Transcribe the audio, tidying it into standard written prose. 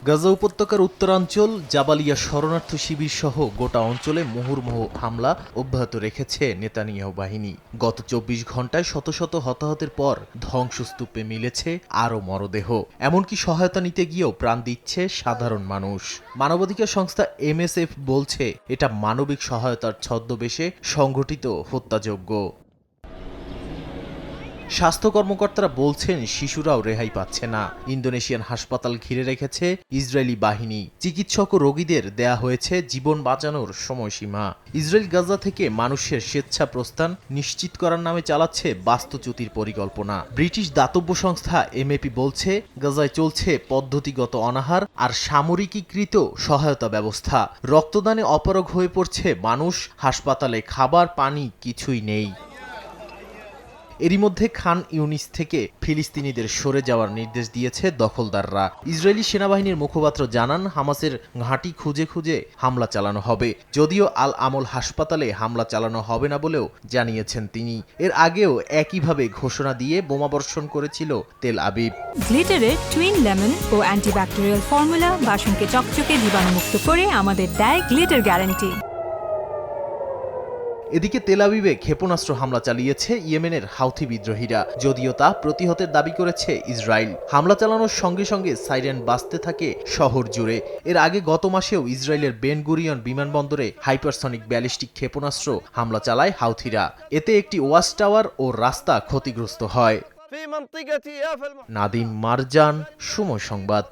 গাজা উপত্যকার উত্তরাঞ্চল জাবালিয়া শরণার্থী শিবির সহ গোটা অঞ্চলে মুহুর্মুহু হামলা অব্যাহত রেখেছে নেতানিয়াহু বাহিনী। গত ২৪ ঘন্টায় শত শত হতাহতের পর ধ্বংসস্তূপে মিলেছে আরও মরদেহ। এমনকি সহায়তা নিতে গিয়েও প্রাণ দিচ্ছে সাধারণ মানুষ। মানবাধিকার সংস্থা MSF বলছে এটা মানবিক সহায়তার ছদ্মবেশে সংঘটিত হত্যাযজ্ঞ। স্বাস্থ্য কর্মকর্তারা বলছেন শিশুরাও রেহাই পাচ্ছে না। ইন্দোনেশিয়ান হাসপাতাল ঘিরে রেখেছে ইসরায়েলি বাহিনী। চিকিৎসক ও রোগীদের দেয়া হয়েছে জীবন বাঁচানোর সময়সীমা। ইসরায়েল গাজা থেকে মানুষের স্বেচ্ছা প্রস্থান নিশ্চিত করার নামে চালাচ্ছে বাস্তুচ্যুতির পরিকল্পনা। ব্রিটিশ দাতব্য সংস্থা MAP বলছে গাজায় চলছে পদ্ধতিগত অনাহার আর সামরিকীকৃত সহায়তা ব্যবস্থা। রক্তদানে অপারগ হয়ে পড়ছে মানুষ। হাসপাতালে খাবার পানি কিছুই নেই। এরই মধ্যে খান ইউনিস থেকে ফিলিস্তিনিদের সরে যাওয়ার নির্দেশ দিয়েছে দখলদাররা। ইসরায়েলি সেনাবাহিনীর মুখপাত্র জানান, হামাসের ঘাঁটি খুঁজে খুঁজে হামলা চালানো হবে। যদিও আল আমল হাসপাতালে হামলা চালানো হবে না বলেও জানিয়েছেন তিনি। এর আগেও একইভাবে ঘোষণা দিয়ে বোমাবর্ষণ করেছিল তেল আবিব। গ্লিটারের টুইন লেমন ও অ্যান্টিব্যাকটেরিয়াল ফর্মুলা বাসনকে চকচকে জীবাণুমুক্ত করে আমাদের দেয় গ্লিটার গ্যারান্টি। এদিকে তেল আবিবে ক্ষেপণাস্ত্র হামলা চালিয়েছে ইয়েমেনের হাউথি বিদ্রোহীরা। যদিও তা প্রতিহতের দাবি করেছে ইসরায়েল। হামলা চালানোর সঙ্গে সঙ্গে সাইরেন বাজতে থাকে শহর জুড়ে। এর আগে গত মাসেও ইসরায়েলের বেন গুরিয়ন বিমানবন্দরে হাইপারসনিক ব্যালিস্টিক ক্ষেপণাস্ত্র হামলা চালায় হাউথিরা। এতে একটি ওয়াচ টাওয়ার ও রাস্তা ক্ষতিগ্রস্ত হয়। নাদিম মারজান, সময় সংবাদ।